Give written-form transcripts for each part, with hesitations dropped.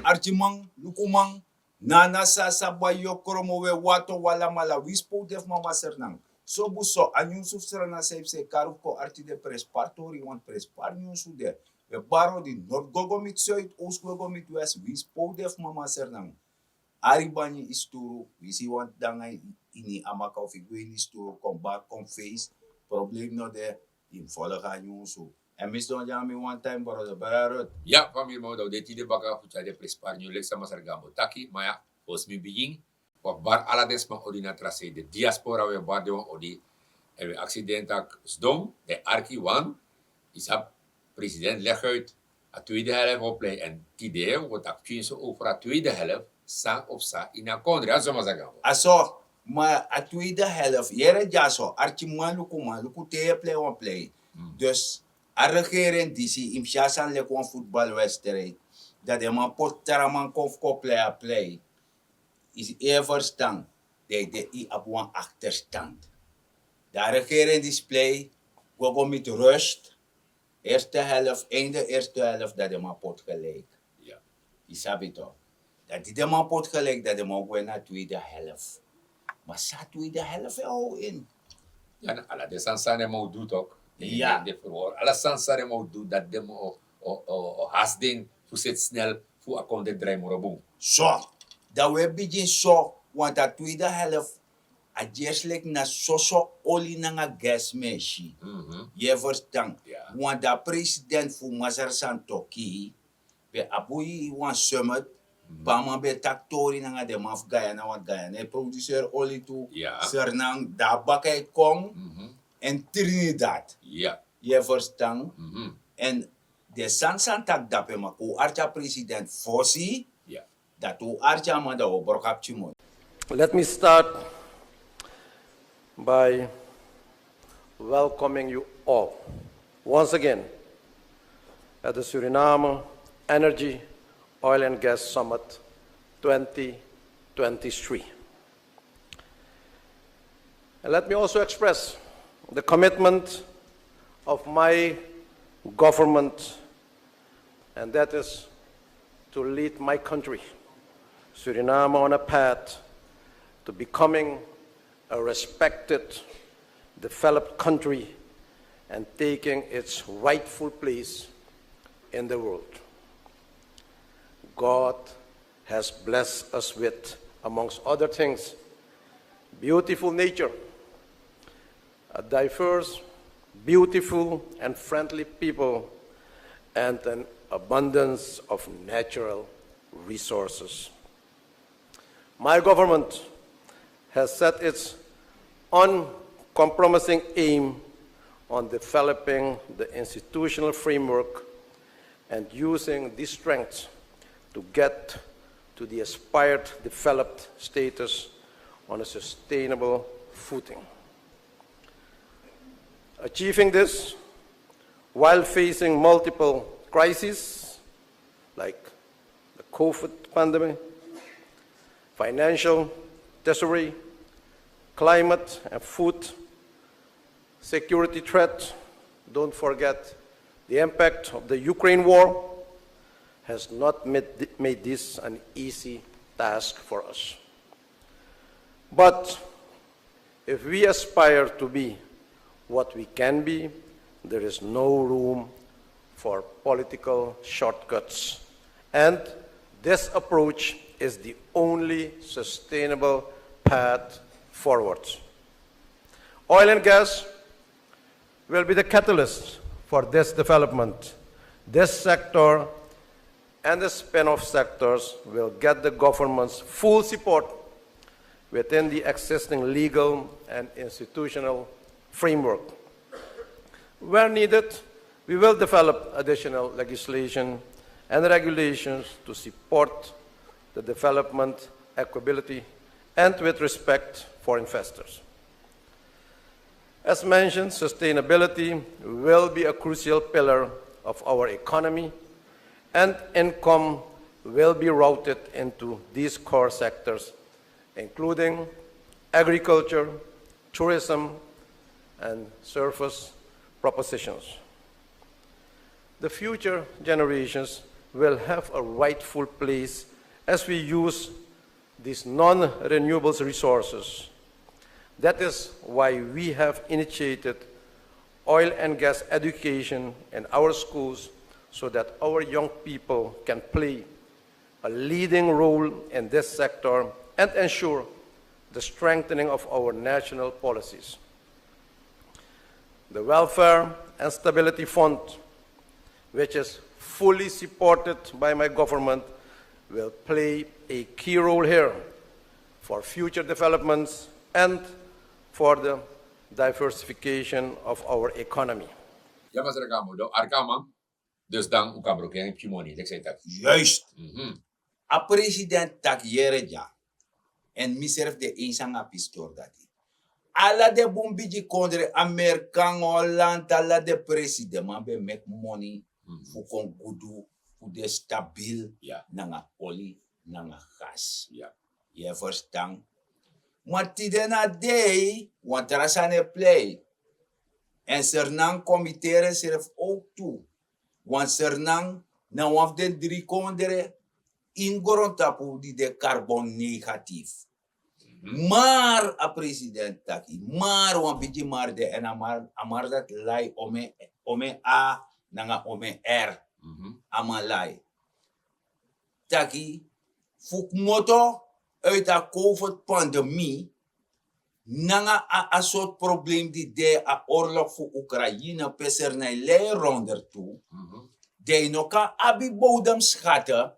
archimang lukumang nana sa bayo kromo we wato wala mala wispo def mama sernang so buso anyun su serana se karu ko arti de pres partori wan pres parnyun su de we baro di not gogo mit soit os gogo mit west wispo def mama sernang ari bani isturu wisi wan dangai ini amaka of igweni isturu kom back kom face problem no de in volle gaan anyun su en mis don jami one time baro de bararot Ya, família mau de tide baka pucha de presparnyo lek sama sargambo. Taki, maya, os mi biging, wa bar alades ma odina trase de diaspora we bar de odi, ewe accidentak sdom, de arki wan, isap president leg uit, a tweede helft oplei en tide, wat ak zo over a tweede helft, sa of sa in a kondre, aso ma sargambo. aso ma a tweede helft jere jaso archiman luku te play on play dus a regering die si im shasan le kon voetbalwedstrijd dat de man pot teraman kon play is everstand de i op een achterstand de regering display go met rust eerste helft einde eerste helft dat de man pot gelijk Ja. je sabi toch dat die de man pot gelijk dat de man go naar tweede helft maar sa tweede helft al in Ja, na ala de sansane mau doet ook. Ja. De verhoor. Alla sansane mau doet dat de mo hasding fu zit snel fu akon de draai morobu. so dat we begin so want dat tweede helft a just like na so oli na gas meshi je verstaan Ja. want dat president fu Mazar Santoki be abuyi wan summit Bama be taktori na de maf Guyana want Guyana producer oli tu Ja. sernang da bakay kong en Trinidad Ja. je verstaan en de sansantak dape ma ku archa president Fosi Ja. dat u archa ma da oborkap chimon. Let me start by welcoming you all once again at the Suriname Energy, Oil and Gas Summit 2023. And let me also express the commitment of my government, and that is to lead my country, Suriname, on a path to becoming a respected, developed country and taking its rightful place in the world. God has blessed us with, amongst other things, beautiful nature, a diverse, beautiful, and friendly people, and an abundance of natural resources. My government has set its uncompromising aim on developing the institutional framework and using these strengths to get to the aspired developed status on a sustainable footing. Achieving this while facing multiple crises like the COVID pandemic, financial, treasury, climate and food security threat, don't forget the impact of the Ukraine war, has not made this an easy task for us. But if we aspire to be what we can be, there is no room for political shortcuts. And this approach is the only sustainable path forward. Oil and gas will be the catalyst for this development. This sector and the spin-off sectors will get the government's full support within the existing legal and institutional framework. Where needed, we will develop additional legislation and regulations to support the development, equability, and with respect for investors. As mentioned, sustainability will be a crucial pillar of our economy, and income will be routed into these core sectors, including agriculture, tourism, and service propositions. The future generations will have a rightful place as we use these non-renewable resources. That is why we have initiated oil and gas education in our schools so that our young people can play a leading role in this sector and ensure the strengthening of our national policies. The Welfare and Stability Fund, which is fully supported by my government, will play a key role here for future developments and for the diversification of our economy. Ja, masargamo do arkama. Dus dan u kabro keng pimoni, lek say tak. Juist. A president tak yere ja. En miserf de insanga pistor dati. Alla de bumbiji kondre Amerikan Holland, alla de president man be make money fu kon gudu, fu de stabiel Ja. nanga oli, nanga gas. Ja. Je verstaan. Maar tidena day, want er zijn play. En Sernang committeren zich ook toe. Want Sernang, na waf de 3 kondere, ingorontapu die de carbon negatief. Maar a president taki, maar wan biji maar de en amar dat lai ome a nanga ome r. Amalai. Taki, fuk moto uit de COVID-pandemie, nanga a soort probleem die de a oorlog voor Oekraïne peser na lei ronder toe, de no kan abi bodem schatten,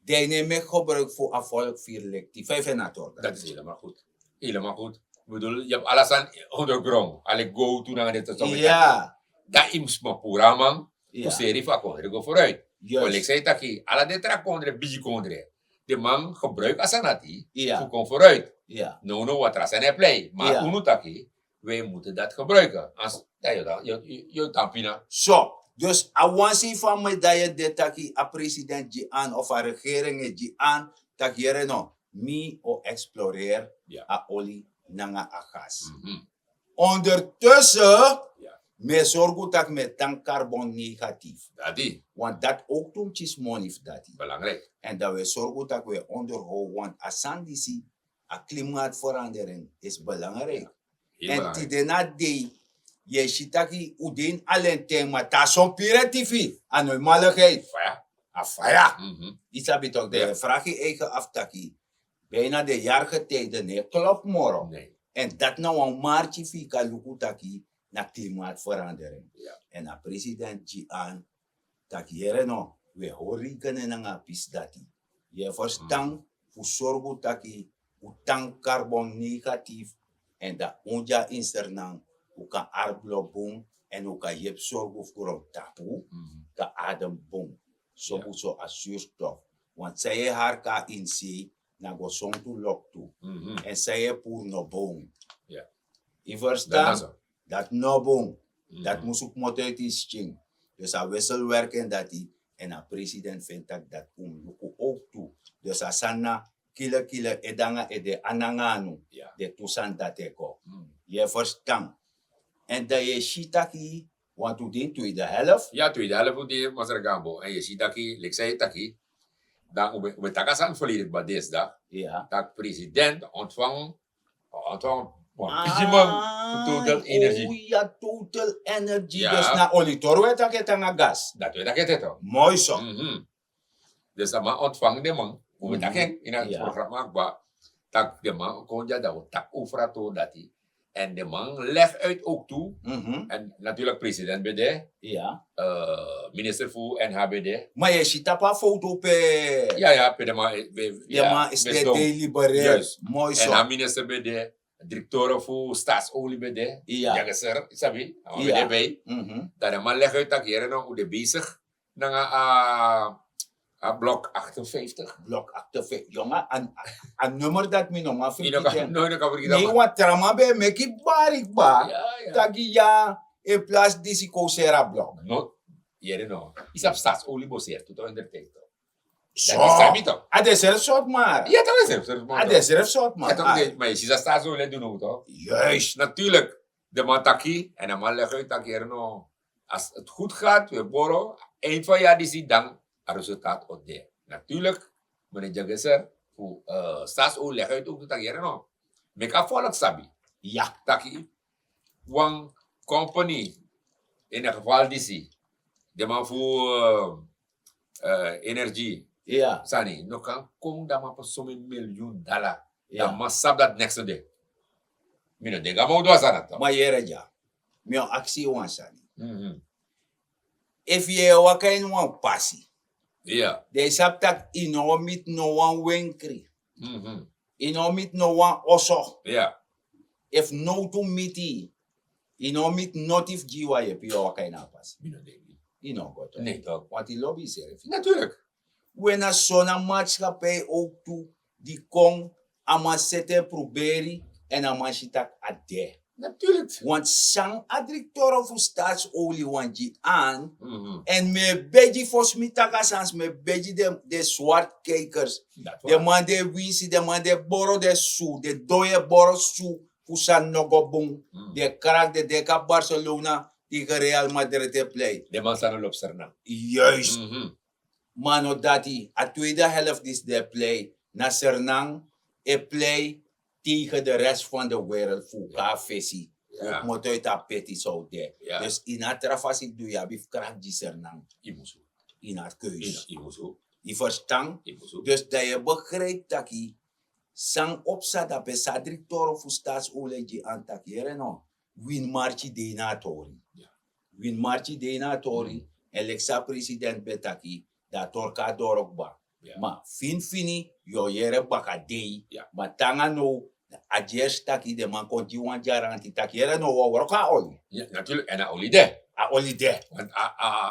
de neem gebruik voor a volk vierlektie. 35. Dat is helemaal goed. Helemaal goed. Ik bedoel, je hebt alles aan ondergrond. Alle go-to naar dit. Ja. Dat is maar pura man. Ja. Hoe serie van kondre go vooruit. Juist. Want ik zei dat je, alle dit tra kondre, biji kondre. De man gebruikt asanati. Ja. Voor kon vooruit. Ja. No wat er zijn play. Maar Ja. unu taki, wij moeten dat gebruiken. Als, ja, je tampina. Zo. Dus awansi van me dat je de taki a president ji aan of a regering ji aan, tak jere no, mi o exploreer Ja. a oli nanga a gas. Mhm. Ondertussen, Ja. me zorgu tak me tank carbon negatief. Dat is Want dat ook toen tjis monif dat. belangrijk. En dat we zorgen dat we onderhouden, want asandisi, a klimaatverandering is belangrijk. Heel En belangrijk. tidena de, je shitaki udin alleen thema, ta son piratifi, aan normaligheid. Ja. Afaya. Mhm. Isabi toch, de Ja. vraag je eigen aftaki. Bijna de jaargetijden, nee, klopt moro. Nee. En dat nou een maartje fika lukutaki na klimaatverandering. Ja. En na president Gian, tak jere no, we horen kunnen na pis dati. Je verstaan, voor zorgen taki, utang carbon negatief, en dat onja insternang, u kan arblo en u kan je zorgen voor een tapu, Mhm. ka adem boom. Zo Ja. moet zo als zuurstof. Want zij je haar ka in zee, na go song to lok toe. Mhm. En zij je poer no boom. Ja. Je Dat verstaan? is zo. Dat no boom. Mhm. Dat moest ook moeten is ching. Dus a wisselwerken dat die. En a president vindt dat luku ook toe. Dus a sana kile edanga ede ananganu. Ja. De toestand dat ik ook. Mhm. Je verstaan? En dat je shitaki, want u dient tweede helft. Ja, tweede helft van die Masargambo. En je ziet dat je, ik zei dat je, dan we takasan volledig bij deze dag, Ja. dat president ontvangt pijiman total energie. Oh ja, total energy. Ja. Dus na olitor we tak etanga gas. Dat weet ik het al. Mooi zo. Dus dat man ontvangt de man, hoe we dat in het Ja. programma, maar dat de man kon ja dat tak overal dat hij. En de man legt uit ook toe, Mhm. en natuurlijk president BD, Ja. minister voor NHBD. Maar je ziet dat pa foto pe. Ja, de man, Ja, maar is de wisdom. daily bericht. Juist. Mooi En zo. dan minister BD, directeur voor staatsolie BD. Ja. Ja, sir, sabi, Ja. BD. Mhm. Dat de man legt uit dat hier nog hoe de bezig naar blok 58. Blok actief. Jongen, een nummer dat me nog maar Je nog vindt. nooit kan Nee, vergeten. want trama be make it barik ba. Ja. Tagi ja in plaats disi kosera blok. No, hier nog. Is op staatsolie boseerd, tot in de tijd. Zo. Dat is sabi toch? Ade serf soort maar. Ja, dat is het. Ade serf soort Ja, toch? maar. Maar je ziet dat staatsolie doen ook toch? Juist. Natuurlijk, de man taki en de man legt uit dat hier nog. Als het goed gaat, we boren, eind van jaar is die dan het resultaat op de. Natuurlijk, meneer Jagesser, voor staatsolie uit ook te zeggen, no. Meka volk sabi. Ja. Taki, one company, in het geval DC, de man voor energie, Ja. sani, no kan kong da man pas $1 miljoen. Da Ja. man sab dat next day. Mino denga mo do sana. Maar jere ja. Mio actie wansani. Mhm. If je wakain wan passi. Yeah. De saptak inomit no wan wenkri. Mhm. Inomit no wan oso. Yeah. If no to miti. Inomit notif jiwa je pio wakain na passi. Mino dengi. Ino goto. Nee toch. Want die lobby is er. Natuurlijk. Wena sona maatschappij ook toe. Die kon ama sete proberi. En ama shitak ade. Natuurlijk. Want sang adrictor voor staatsolie want je aan. Mhm. En me beji fos mitaka sans me beji de zwart kijkers. Dat De waar. man de winsi, de man de boro de su, de doye boro su, fusan nogobung, de krak de deka Barcelona, die Real Madrid te play. De man staan op Serna. Juist, Mhm. mano dati, a tweede helft is de play. Na Sernang, e play tegen de rest van de wereld, voor KFC. Ja. Moet uit dat petit zo de. Ja. Dus in het trafasi doe je, bif krak die Sernang, Imusu. in het keus. Imusu. Je verstand? Imusu. Dus dat je begrijpt dat je sang opzet dat je sadrik toro voor staatsolie aan tak jere no. Win marchi de natori. Ja. Win marchi de natori. Alexa president betaki dat torka dorokba. Ja. Maar fini yo jere baka dei. Ja. Maar tanga no adjes taki de man kon jiwan jaranti tak jere no wa woroka oli. Ja, natuurlijk. En dat olie de. A oli de. Want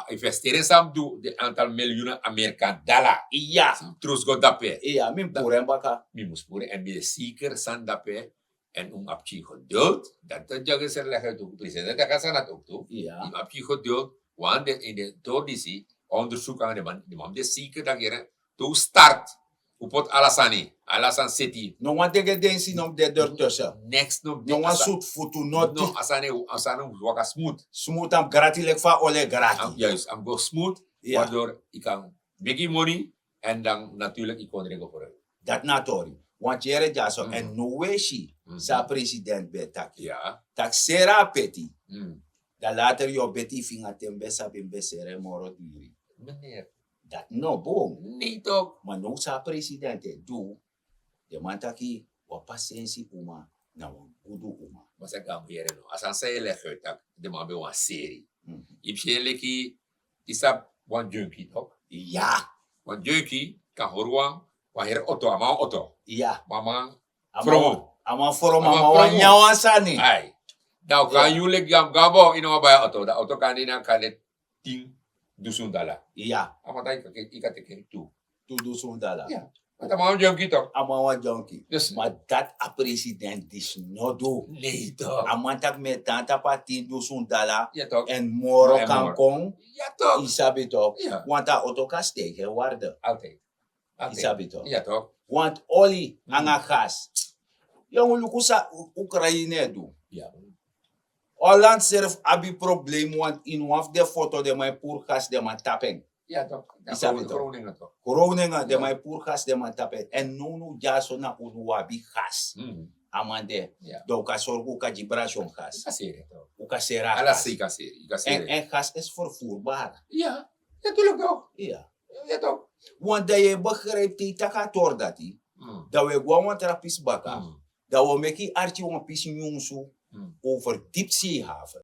investeren sam do de aantal miljoenen Amerikaan dollar. Ja. Sam terus go dape. Ja, min puren baka. Mi muspure en mi zeker san dape. En apchi geduld. Dat de Jagesser leggen toe. President de kasa dat ook toe. Ja. Apchi geduld. Want in de tordisi onderzoek aan de man de zeker dat je to start. Upot Alassani. Alassan City. No one take densi nom de deur tussen. Next no. No one suit futu not No, asane waka smooth. smooth am gratis fa ole gratis. Juist, am go smooth. Ja. Waardoor ik kan biggie money. En dan natuurlijk ik kon regelen voor hem. Dat natori. Want jere jaso Mm. en no weshi sa president betaki. Ja. Tak sera peti. Mm. Da later yo beti finga tembe sa bimbe sere moro duri. Meneer. Dat no boom. Nee toch. Maar no sa presidente do de mantaki wa pasensi uma na wa gudu uma. Maar zeg gaan we hier no. Als aan zij leggen dat de man bij een serie. Mm. Ipsje is dat one junkie toch? Ja. One junkie kan horen. Wanneer auto, ama auto. Ja. Mama. Ama Promo. ama foro Ama mama wa promo. nyawa sani. Ay. Nou kan jullie gabo in een bij auto. De auto kan in een kan het $10,000. Ja. Maar dan ik had het toe. Tudo sundala. Ja. Maar dan maar een junkie toch? Ama wa jonki. Dus. Maar dat a president is no do. Nee toch. Amantak met tanta pati do sundala. Ja toch. En moro En kan moro. kong. Ja toch. Isabi toch. Ja. Want dat auto kan steken waarde. Altijd. Altijd. Isabi toch. Ja toch. Want oli anga gas. Jongen lukusa Oekraïne do. Ja. Holland zelf abi probleem want in one of de foto de mijn poer gas de man tapen. Ja toch. Isabi toch. Groningen toch. Groningen de Ja. mijn poer gas de man tapen. En no jaso na unuwabi gas. Amande. Ja. Do ka sorgu ka vibration gas. Kaseren toch. Uka sera Alles gas. zie kaseren. En Kaseren. gas is vervoerbaar. Ja. Natuurlijk toch. Ja. Ja toch. Want dat je begrijpt die takator dat die. Dat we gewoon trapis baka. Dat we meki archi wan pis nyungsu over diepzeehaven.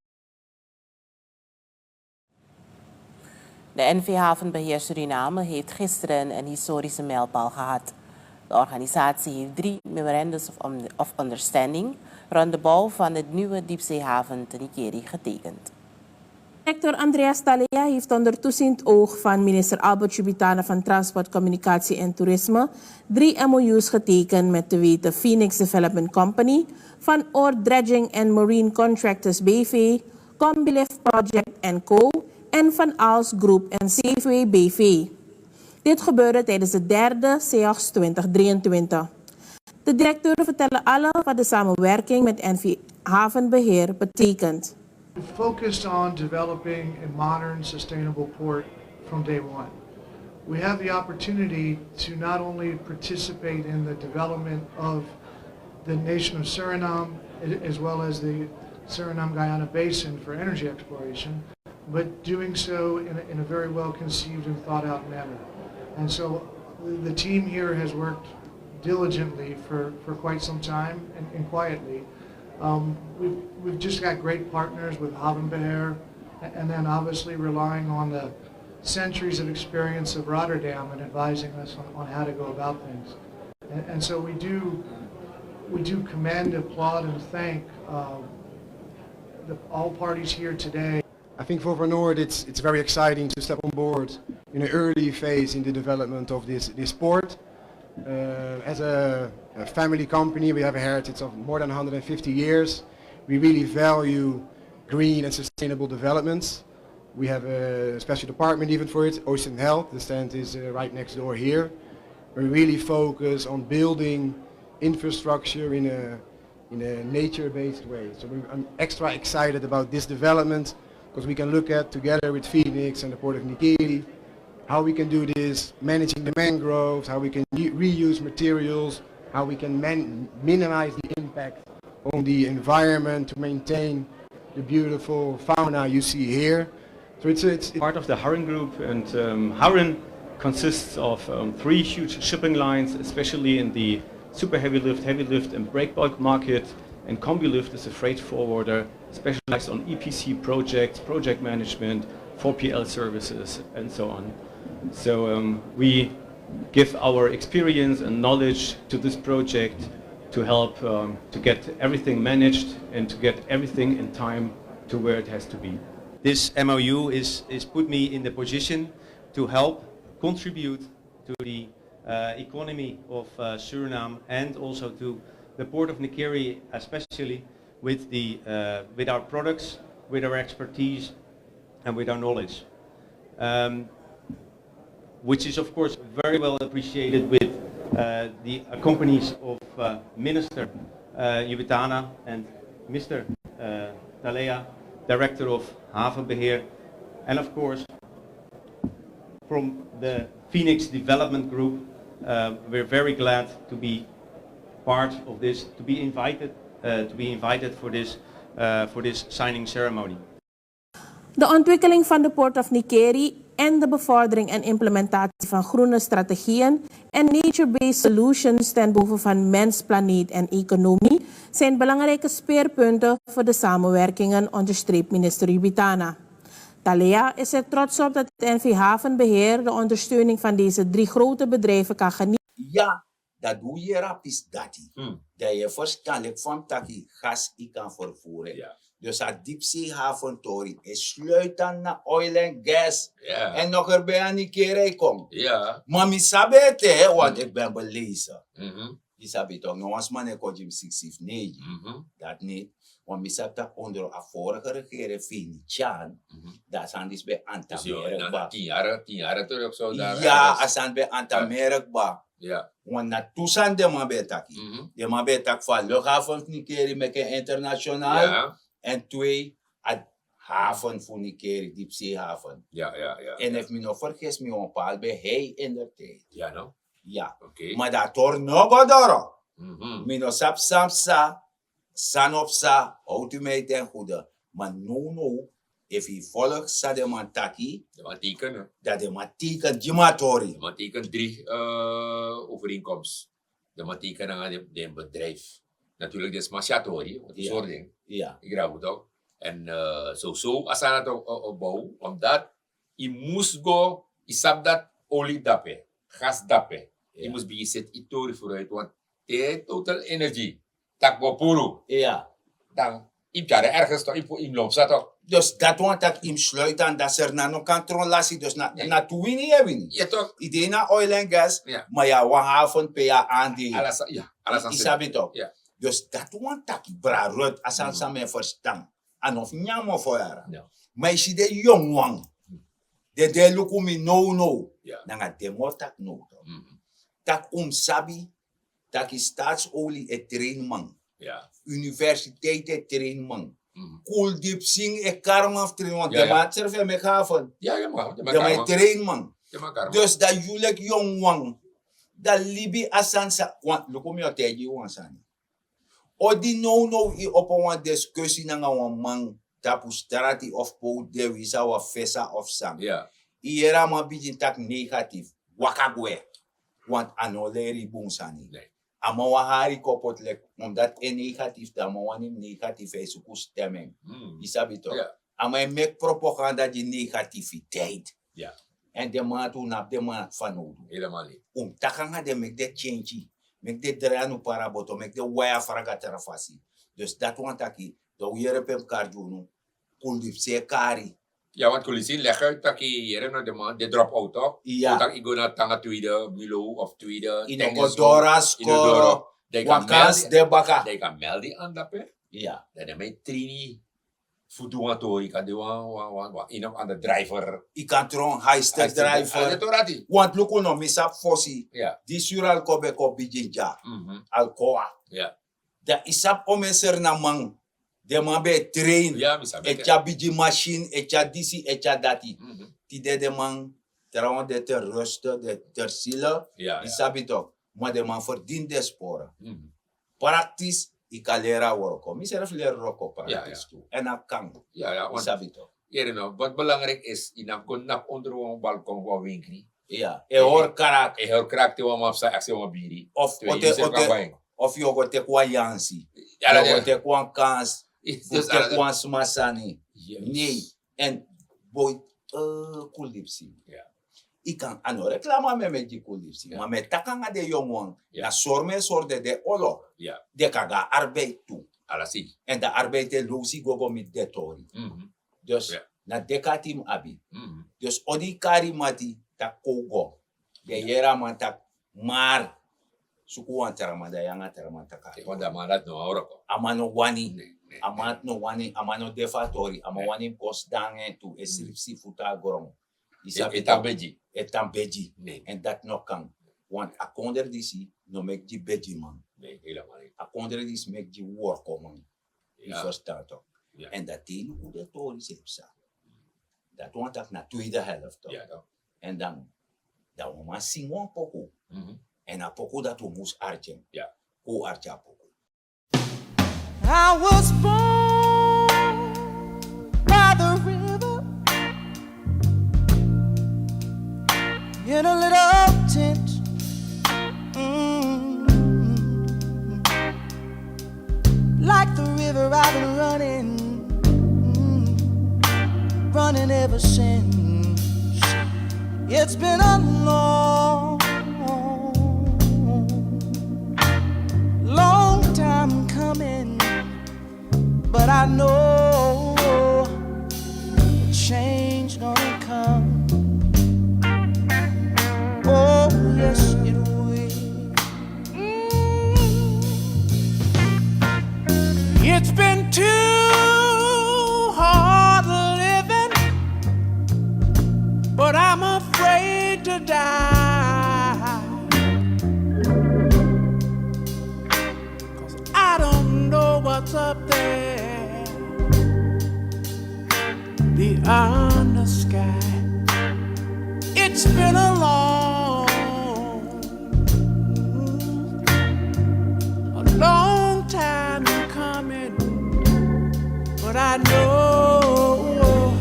De NV-havenbeheer Suriname heeft gisteren een historische mijlpaal gehad. De organisatie heeft 3 memorandums of understanding rond de bouw van het nieuwe diepzeehaven te Nikeri getekend. Directeur Andreas Talea heeft onder toeziend oog van minister Albert Jubitana van Transport, Communicatie en Toerisme 3 MOU's getekend met te weten Phoenix Development Company, Van Oord Dredging and Marine Contractors BV, Combilift Project Co. en Van Aals Group en Safeway BV. Dit gebeurde tijdens de 3e CEOGS 2023. De directeuren vertellen alle wat de samenwerking met NV Havenbeheer betekent. Focused on developing a modern, sustainable port from day one. we have the opportunity to not only participate in the development of the nation of Suriname as well as the Suriname-Guyana Basin for energy exploration, but doing so in a very well conceived and thought out manner. And so the team here has worked diligently for quite some time and quietly. We've just got great partners with Havenbeheer, and then obviously relying on the centuries of experience of Rotterdam and advising us on how to go about things. And so we do commend, applaud, and thank all parties here today. I think for Van Noord it's very exciting to step on board in an early phase in the development of this sport. As a family company, we have a heritage of more than 150 years. We really value green and sustainable developments. We have a special department even for it, Ocean Health. The stand is right next door here. We really focus on building infrastructure in a nature-based way. So I'm extra excited about this development because we can look at, together with Phoenix and the Port of Nikeri, how we can do this, managing the mangroves, how we can reuse materials, how we can minimize the impact on the environment to maintain the beautiful fauna you see here. So it's part of the Harren Group, and Harren consists of 3 huge shipping lines, especially in the super heavy lift and breakbulk market, and Combilift is a freight forwarder specialized on EPC projects, project management, 4PL services, and so on. So we give our experience and knowledge to this project to help to get everything managed and to get everything in time to where it has to be. This MOU is put me in the position to help contribute to the economy of Suriname and also to the Port of Nikeri, especially with our products, with our expertise, and with our knowledge, which is of course very well appreciated with the companies of Minister Jubitana and Mr. Talea, Director of Havenbeheer, and of course from the Phoenix Development Group. We're very glad to be part of this, to be invited for this signing ceremony. De ontwikkeling van de Port of Nikeri en de bevordering en implementatie van groene strategieën en nature-based solutions ten behoeve van mens, planeet en economie zijn belangrijke speerpunten voor de samenwerkingen, onderstreept minister Jubitana. Talea is er trots op dat het NV Havenbeheer de ondersteuning van deze 3 grote bedrijven kan genieten. Ja, dat doe je rapis dati. Dat je waarschijnlijk van taki gas kan vervoeren. Ja. Dus dat diepzeehaventory is sluiten naar oil en gas. Ja. En nog erbij aan die keer komt. Ja. Maar mi sabe het, hè, want ik ben belezen. Mhm. Je sabe toch, nou als man ik Jim 69, dat niet. Want mi sabe dat onder de vorige regering Finichan, dat zijn dus bij Dus joh, Antamerikba. 10 jaar terug of zo daar. Ja, ergens. als aan bij Antamerikba. Ja. Want na toestand de man betaki. De man betak van luchthaven Nikeri met een internationaal. Ja. En 2, het haven van Nikeri, diepzeehaven. Ja. En if me nog vergis me een paal bij hij in de tijd. Ja, no? Ja. Oké. Maar dat hoort nog doro. Mhm. Me no sap samsa, sanopsa, automate en goede. Maar no, if hij volgt sa de man taki, De man tekenen. dat de man teken jimatori. De man tekent 3 overeenkomsten. De man tekenen aan het bedrijf. Natuurlijk, dit is Mashatori, wat is Ja. soort ding. Ja. Ik raak het ook. En zo, als aan het opbouwen, omdat je moest go, je sap dat olie dappen, gas dappen. Je Ja. moest bij je zet itori vooruit, want de total energie, tak go puru, Ja. dan je jare ergens toch, je loopt zat ook. Dus dat want dat im sluiten, dat ze er na no controlatie, dus na tuwini hebben niet. Ja toch? Idee na oil en gas, Ja. maar ja, we haven per jaar aandeel. Alles aan Isabi toch? Ja. Dus dat want dat bra rut, als aan samen verstaan. En of nyamo voor haar. Ja. Maar is de jong wang. De lukumi no. Ja. Dan gaat de motak no. Mhm. Tak sabi, tak is staatsolie et trainman. Ja. Universiteiten trainman. Mhm. Cool diep sing e karma af trainman. Ja, De ja. maat serve me gaven. Ja, maar. De mij trainman. Tema karma. Dus dat jullie jong wang, dat libi asansa, want lukum yo tegi wan sani. O di no I op een discussie na nga wan man tapu strati of po de wisa wa fesa of sam. Ja. Iera ma bijin tak negatief, wakagwe, want anoleri boom sani. Nee. Ama wa hari kopot lek, omdat negatief da ma wanim negatief is uku stemming. Isabito. Ja. Ama mek propaganda di negativiteit. Ja. En de man toen op de man van nodig. Helemaal niet. Takanga de mek de change. Mek de dranu paraboto, mek de waya faraga terafasi. Dus dat want aki, do yere pem karjunu, kulip se kari. Ja, want jullie zien, leg uit dat je hier naar de man, de drop-out toch? Ja. Dat ik ga naar tanga tweede, Milo of tweede. Inodora skoro, wakans de baka. Dat kan melden aan dat pe. Ja. Dat is mijn trini. Fuduato, ik kan doen een of andere driver. Ik kan tron high-step driver. Want luko no misap fosi. Ja. Die sural kobe ko bijinja. Mhm. Alcoa. Ja. Da isap omeser na mang. De man be train. Ja, misap. Echa biji machine, echa disi, echa dati. Mhm. Ti de man, trouwens de te rusten, de ter zielen. Ja. Isabito. Maar de man verdient de sporen. Mhm. Praktisch, ik kan leren worken. Misere leren roko praktisch toe. En dat kan. Ja, want Isabito. hier nou, wat belangrijk is, in een kon onder een balkon van winkri. Ja. E hoor karak. En heel kraakt we op zijn actie op biri. Of je gaat te kwa yansi. Ja, Je gaat te kwa kans. Dus Je kwa smasani. Nee. En boy, kulipsi. Ja. Ik kan ano reclama met die kulipsi. Maar met takanga de jongen. Ja. Na sorme sorde de olo. Ja. De kaga arbeid toe. Alasi. En de arbeid de losi gogo met de tori. Mhm. Dus Ja. na dekatim abi. Mhm. Dus odi kari mati tak kogo. De yera man tak mar. Suku antara da yang antara taka. Want dat man dat nou hoor ook. Amano wani. Nee. Amat no wani, amano defatori, ama wani kos dangen tu esripsi futa gorong. Etan beji. Etan beji. Nee. En dat no kan. Want a konder disi no mek di beji man. Nee, helemaal niet. A konder disi mek di worko man. Je Ja. verstaat toch? Ja. En dat tien hoe de tori sepsa. Dat want dat na tweede helft toch? Ja, dan. En dan we maar singon poko. Mhm. En a poko dat we moest archen. Ja. Ko archa poko. I was born by the river in a little tent. Like the river I've been running ever since. It's been a long time coming. But I know change gonna come. Oh, yes, it will. It's been too hard living, but I'm afraid to die. 'Cause I don't know what's up there beyond the sky. It's been a long time coming, but I know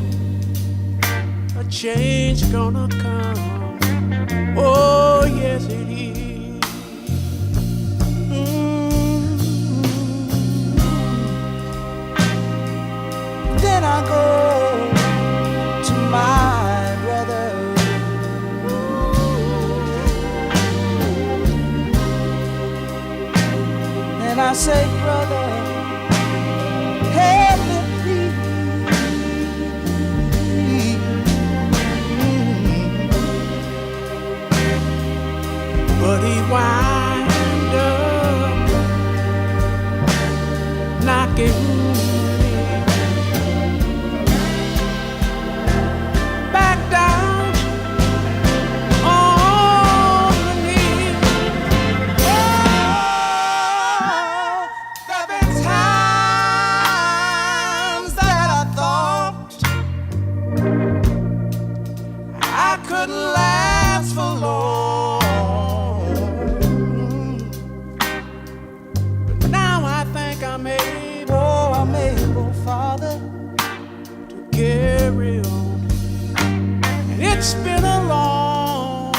a change gonna come. Oh, yes, it is. Then I go to my brother. And I say, brother, help me please. But he wind up knocking back down on the knee. There've been times that I thought I couldn't last. It's been a long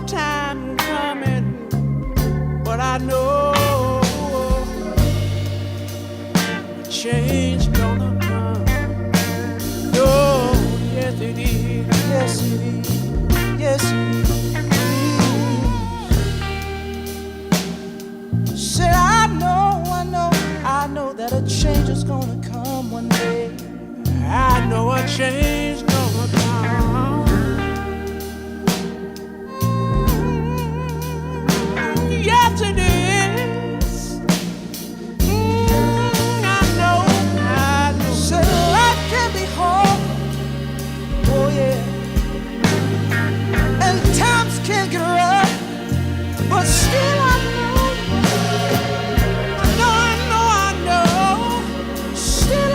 time coming, but I know change gonna come. Oh, yes it is, yes it is, yes it is. Said I know that a change is gonna come one day. I know a change gonna come. Yes it is. I know. Said life can be hard. Oh yeah. And times can get rough, but still I know. Still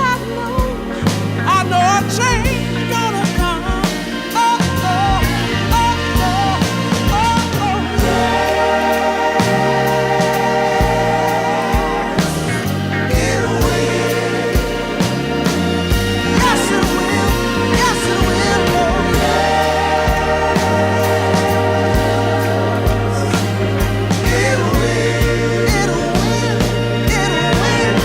I know a change gonna come. Oh, oh, oh, oh, oh, oh. It will. Yes, it will. Yes, it will. Oh, yes. It will. It will. It will.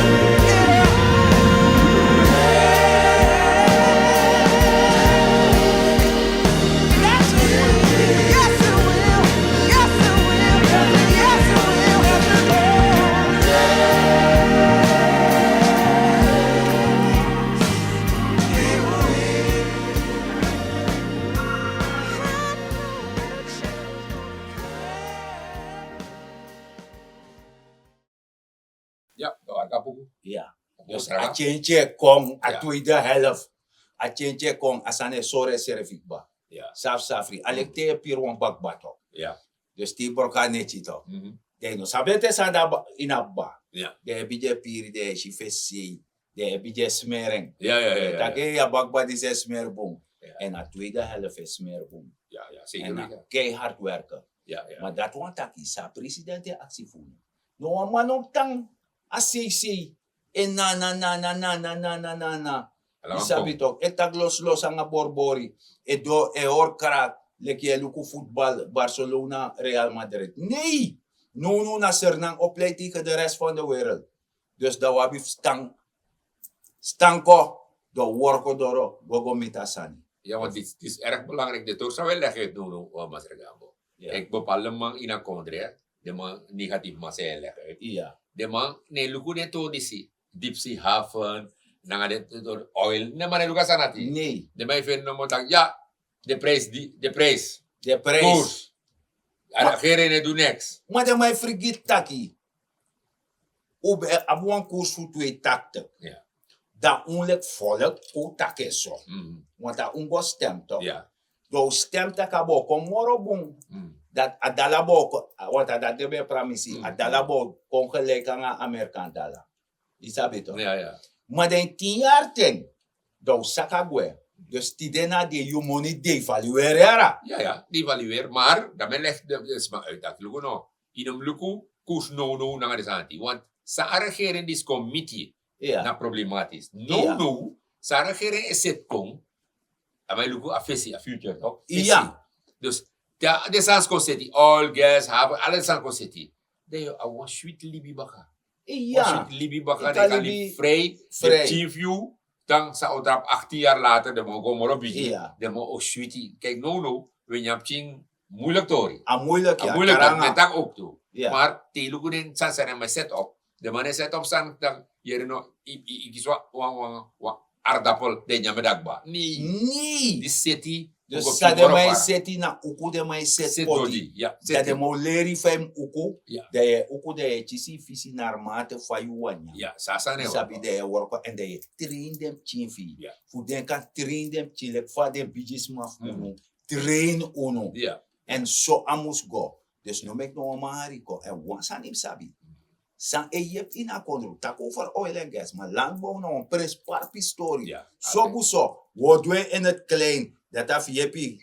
Ja, daar gaat het. Ja. Dus Otra. a change kong a Ja. tweede helft. A change kong asane sore servikba. Ja. Safri. Alekte pirwan bakbato. Ja. Dus die broka nechito. Mhm. De no sabete sada inabba. Ja. De bije piri de shifesi. De bije smering. Ja, ja, ja, ja. Take ya bakba die ze smerbom. Ja. En a tweede helft is smerbom. Ja, ja, zeker En weten. a keihard werken. Ja, ja. Maar dat want taki sa president de actie voeren. No een man op tang. A sei. En na. Alam Isabi ko. toch, etag los ang borbori, or karak, leki luku voetbal, Barcelona, Real Madrid. Nee! No na sir, nang oplay tegen de rest van de wereld. Dus dat wabi stanko, de worko doro, gogo mitasani. Ja, want dit is erg belangrijk. De toer zou wel leggen doen, Mas Regamo. Ja. Ik bepaal hem in een kondre, de man negatief masel leggen. Ja. De man, nee, luku ne to disi, dipsi haven, nanga de oil, ne man luka sanati. Nee, De mij vinden no motak, ja, de prijs, de prijs, de prijs. koers. Geen ne doe niks. Maar de mij frigit taki. Ube abuan koers voor twee takten. Ja. Dat onlijk volk, o takeso. Mhm. Want dat ongo stemt toch? Ja. Do stem takabo, kom moro bong. Mhm. Dat adalabo, wat dat debe pramisi, Mm. adalabo kon gelijk aan Amerikaan dollar. Isabi toch? Ja, ja. Maar den 10 jaar ten, do sakagwe. Dus die dena de you money devaluera. Ja, ja, die valueer. Maar, dan legt de maar uit dat luku no. In een luku, koers no, nanga de santi. Want sa regering is committee. Ja. Na problematisch. Ja. No, sa regering is het kong. Amai luku a fesi, a future, toch? Ja. Dus, de sans concetti, all gas, hebben, alle sans concetti. De a wan sweet libi baka. Ja. Sweet libi baka, Ik de kan kan libi- li vrij, vrij. de chief you, dan sa odrap 18 jaar later, de mo go moro bigi, Ja. de mo o sweetie. Kijk, no, we nyap ching, moeilijk tori. A moeilijk A ja. moeilijk, dat karanga. met dat ook toe. Ja. Maar, te luku den san zijn mijn set op. De man set op san, dan, jere no, ikiswa, wan, aardappel, de nyame dagba. Nee. Nee. Die city, Dus sa de mai seti na uku de mai set Set poti. body, ja. Dat Set de mo leri fem uku. Ja. Dat je uku de je chisi fisi narmate fayu wanya. Ja, sasa ne Sabi de je worko en de je train dem chinfi. Ja. Fu den kan train dem chilek fa de bijis maf uno. Train uno. Ja. En so amus go. Dus no mek no mahariko. En wansan im sabi. San e yep in a kondro. Tak over oil and gas. Maar landbouw no een presparpi story. Ja. So buso. Wordwe in het klein. Dat af jepi.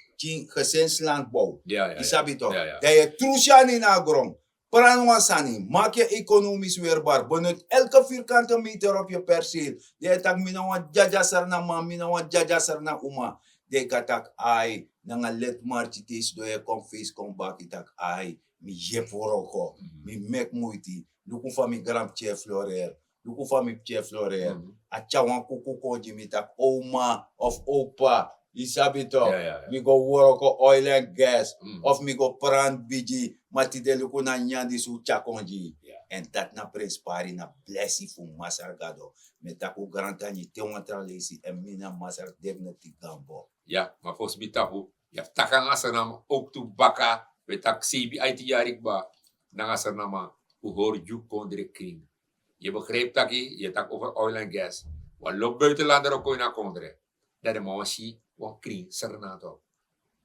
Gezinslandbouw. Ja, ja. Isabi toch? Ja, ja. Dat je trusjan in a grond. Pranwasani, maak je economisch weerbaar. Benut elke vierkante meter op je perceel. De tak minawan jaja sarna ma, minawan jaja sarna uma. De katak ai, nanga let marchitis do je kom face kom baki tak ai. Mi je poroko, mi mek moeite. Luku fa mi gram chef florer. Luku fa mi chef florer. A chawan kuku koji mi tak oma of opa. Isabi to, mi go work oil and gas, of mi go brand biji, mati de luku na nyandi su chakonji. En dat na prespari na blessi fu masargado. Metaku garantani te wantralesi en mina masar degneti gambo. Ja, maar volgens mij tapu, ja, takang asanam ook tu baka, we tak sibi IT jarik ba, nang asanama, hoor ju kondre kring. Je begrijpt taki, je tak over oil and gas. Wat loopt buitenlander ook na kondre. Dat de mawasi, wan kring, sernato.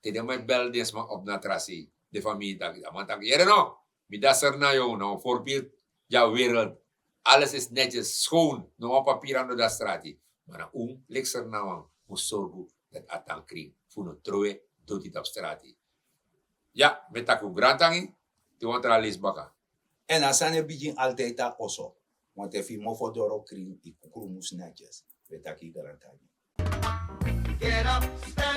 Tede mij bel desma op na trasi, de familie taki, man taki, jere no, mi da serna yo, no, voorbeeld, ja wereld, alles is netjes, schoon, no op papier aan de strati. Maar na lik serna wan, moet zorgen dat atang kring, voor een troe, doet dit op strati. Ja, met taku grantangi, die want er baka. En asane begin altijd tak oso. Want if je mofodoro kring, ik kukuru mus netjes. We taki garantani. Get up, stand